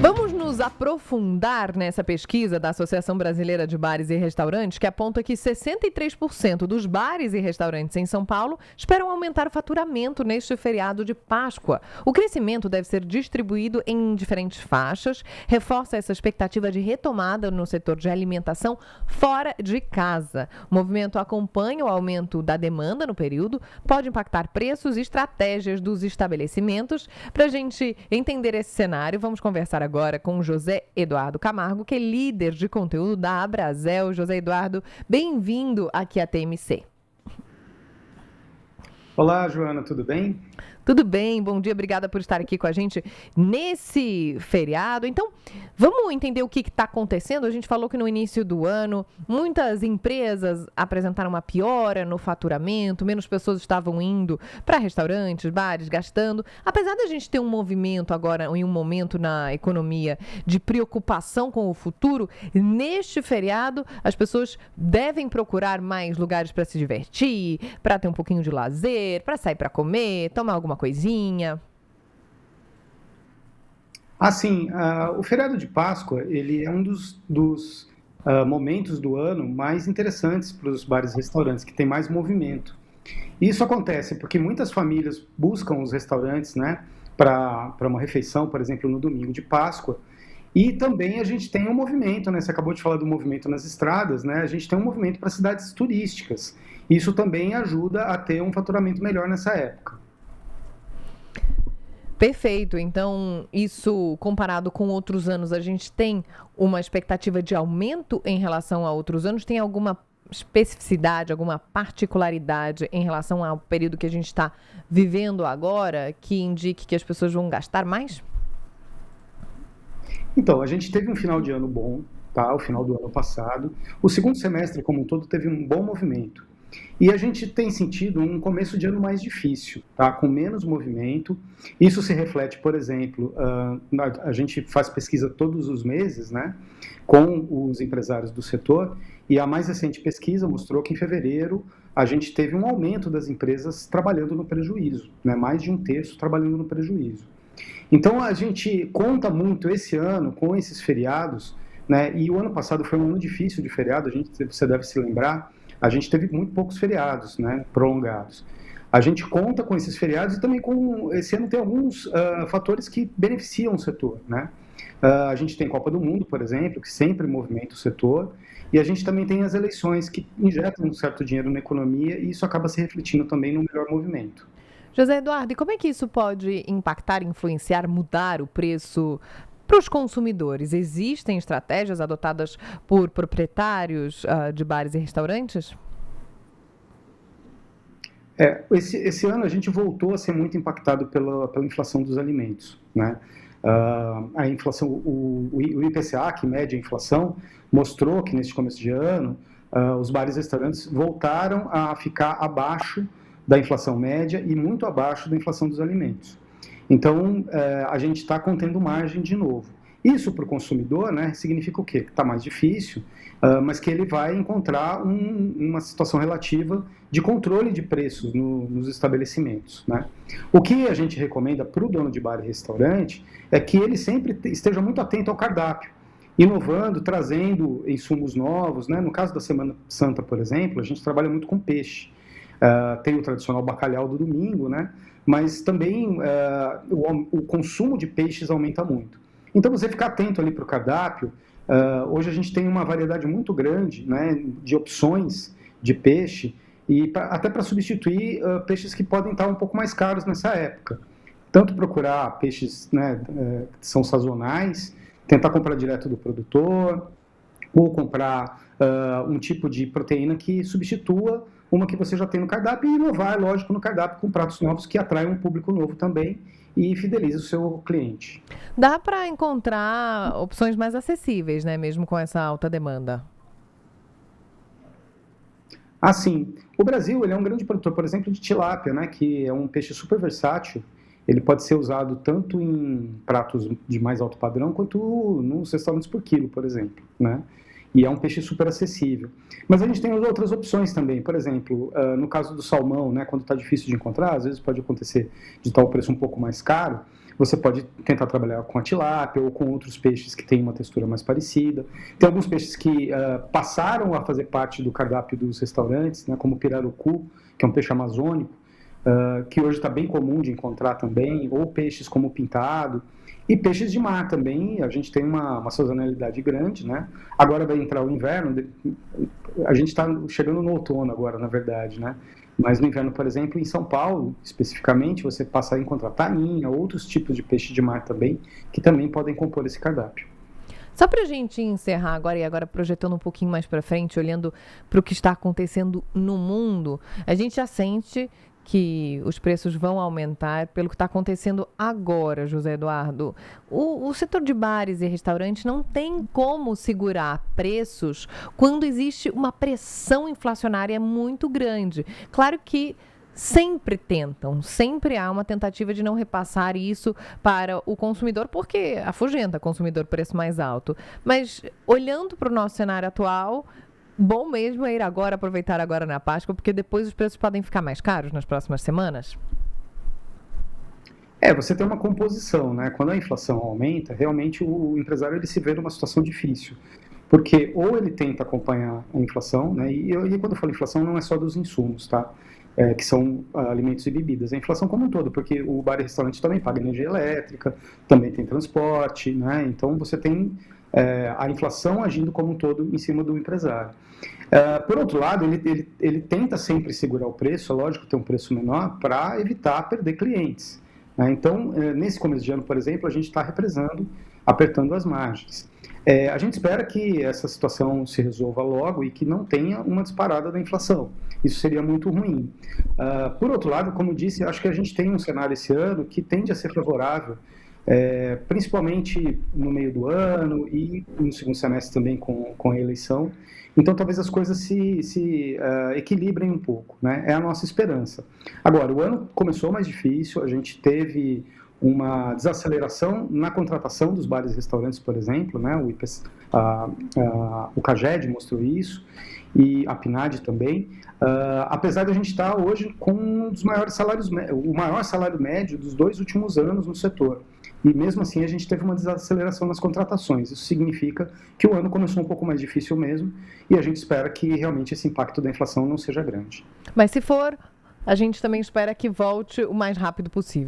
Vamos nos aprofundar nessa pesquisa da Associação Brasileira de Bares e Restaurantes, que aponta que 63% dos bares e restaurantes em São Paulo esperam aumentar o faturamento neste feriado de Páscoa. O crescimento deve ser distribuído em diferentes faixas, reforça essa expectativa de retomada no setor de alimentação fora de casa. O movimento acompanha o aumento da demanda no período, pode impactar preços e estratégias dos estabelecimentos. Para a gente entender esse cenário, vamos conversar agora com José Eduardo Camargo, que é líder de conteúdo da Abrazel. José Eduardo, bem-vindo aqui à TMC. Olá, Joana, tudo bem? Tudo bem, bom dia, obrigada por estar aqui com a gente nesse feriado. Então, vamos entender o que está acontecendo. A gente falou que no início do ano, muitas empresas apresentaram uma piora no faturamento, menos pessoas estavam indo para restaurantes, bares, gastando. Apesar da gente ter um movimento agora, em um momento na economia de preocupação com o futuro, neste feriado as pessoas devem procurar mais lugares para se divertir, para ter um pouquinho de lazer, para sair para comer, tomar alguma coisinha. Sim, o feriado de Páscoa, ele é um dos momentos do ano mais interessantes para os bares e restaurantes, que tem mais movimento. E isso acontece porque muitas famílias buscam os restaurantes, né, para uma refeição, por exemplo, no domingo de Páscoa. E também a gente tem um movimento, né, você acabou de falar do movimento nas estradas, né, a gente tem um movimento para cidades turísticas. Isso também ajuda a ter um faturamento melhor nessa época. Perfeito. Então, isso comparado com outros anos, a gente tem uma expectativa de aumento em relação a outros anos? Tem alguma especificidade, alguma particularidade em relação ao período que a gente está vivendo agora que indique que as pessoas vão gastar mais? Então, a gente teve um final de ano bom, tá? O final do ano passado. O segundo semestre, como um todo, teve um bom movimento. E a gente tem sentido um começo de ano mais difícil, tá? Com menos movimento. Isso se reflete, por exemplo, a gente faz pesquisa todos os meses, né, com os empresários do setor, e a mais recente pesquisa mostrou que em fevereiro a gente teve um aumento das empresas trabalhando no prejuízo, né, mais de um terço trabalhando no prejuízo. Então a gente conta muito esse ano com esses feriados, né, e o ano passado foi um ano difícil de feriado, você deve se lembrar. A gente teve muito poucos feriados, né, prolongados. A gente conta com esses feriados e também esse ano tem alguns fatores que beneficiam o setor, né? A gente tem Copa do Mundo, por exemplo, que sempre movimenta o setor, e a gente também tem as eleições que injetam um certo dinheiro na economia e isso acaba se refletindo também no melhor movimento. José Eduardo, e como é que isso pode impactar, influenciar, mudar o preço para os consumidores? Existem estratégias adotadas por proprietários de bares e restaurantes? Esse ano a gente voltou a ser muito impactado pela inflação dos alimentos, né? A inflação, o IPCA, que mede a inflação, mostrou que neste começo de ano os bares e restaurantes voltaram a ficar abaixo da inflação média e muito abaixo da inflação dos alimentos. Então, a gente está contendo margem de novo. Isso para o consumidor, né, significa o quê? Que está mais difícil, mas que ele vai encontrar uma situação relativa de controle de preços nos estabelecimentos, né? O que a gente recomenda para o dono de bar e restaurante é que ele sempre esteja muito atento ao cardápio, inovando, trazendo insumos novos, né? No caso da Semana Santa, por exemplo, a gente trabalha muito com peixe. Tem o tradicional bacalhau do domingo, né? Mas também o consumo de peixes aumenta muito. Então, você ficar atento ali para o cardápio. Hoje a gente tem uma variedade muito grande, né, de opções de peixe, e até para substituir peixes que podem estar um pouco mais caros nessa época. Tanto procurar peixes, né, que são sazonais, tentar comprar direto do produtor, ou comprar um tipo de proteína que substitua uma que você já tem no cardápio e inovar, lógico, no cardápio com pratos novos que atraem um público novo também e fideliza o seu cliente. Dá para encontrar opções mais acessíveis, né, mesmo com essa alta demanda? Sim. O Brasil, ele é um grande produtor, por exemplo, de tilápia, né, que é um peixe super versátil. Ele pode ser usado tanto em pratos de mais alto padrão quanto nos restaurantes por quilo, por exemplo, né? E é um peixe super acessível. Mas a gente tem outras opções também. Por exemplo, no caso do salmão, né, quando está difícil de encontrar, às vezes pode acontecer de estar o preço um pouco mais caro, você pode tentar trabalhar com a tilápia ou com outros peixes que têm uma textura mais parecida. Tem alguns peixes que passaram a fazer parte do cardápio dos restaurantes, né, como o pirarucu, que é um peixe amazônico, que hoje está bem comum de encontrar também, ou peixes como o pintado, e peixes de mar também. A gente tem uma sazonalidade grande, né? Agora vai entrar o inverno, a gente está chegando no outono agora, na verdade, né? Mas no inverno, por exemplo, em São Paulo, especificamente, você passa a encontrar tainha, outros tipos de peixe de mar também, que também podem compor esse cardápio. Só para a gente encerrar agora, e agora projetando um pouquinho mais para frente, olhando para o que está acontecendo no mundo, a gente já sente que os preços vão aumentar pelo que está acontecendo agora, José Eduardo. O setor de bares e restaurantes não tem como segurar preços quando existe uma pressão inflacionária muito grande. Claro que sempre tentam, sempre há uma tentativa de não repassar isso para o consumidor, porque afugenta o consumidor preço mais alto. Mas olhando para o nosso cenário atual, bom mesmo é ir agora, aproveitar agora na Páscoa, porque depois os preços podem ficar mais caros nas próximas semanas? Você tem uma composição, né? Quando a inflação aumenta, realmente o empresário ele se vê numa situação difícil, porque ou ele tenta acompanhar a inflação, né? E quando eu falo inflação não é só dos insumos, tá? Que são alimentos e bebidas, a inflação como um todo, porque o bar e restaurante também paga energia elétrica, também tem transporte, né? Então você tem a inflação agindo como um todo em cima do empresário. Por outro lado, ele tenta sempre segurar o preço, é lógico ter um preço menor, para evitar perder clientes, né? Então, nesse começo de ano, por exemplo, a gente está represando, apertando as margens. A gente espera que essa situação se resolva logo e que não tenha uma disparada da inflação. Isso seria muito ruim. Por outro lado, como eu disse, acho que a gente tem um cenário esse ano que tende a ser favorável, principalmente no meio do ano e no segundo semestre também com a eleição. Então, talvez as coisas se equilibrem um pouco, né? É a nossa esperança. Agora, o ano começou mais difícil, a gente teve uma desaceleração na contratação dos bares e restaurantes, por exemplo, né? O CAGED mostrou isso, e a PNAD também, apesar de a gente estar hoje com um dos maiores salários, o maior salário médio dos 2 últimos anos no setor. E mesmo assim a gente teve uma desaceleração nas contratações. Isso significa que o ano começou um pouco mais difícil mesmo, e a gente espera que realmente esse impacto da inflação não seja grande. Mas se for, a gente também espera que volte o mais rápido possível.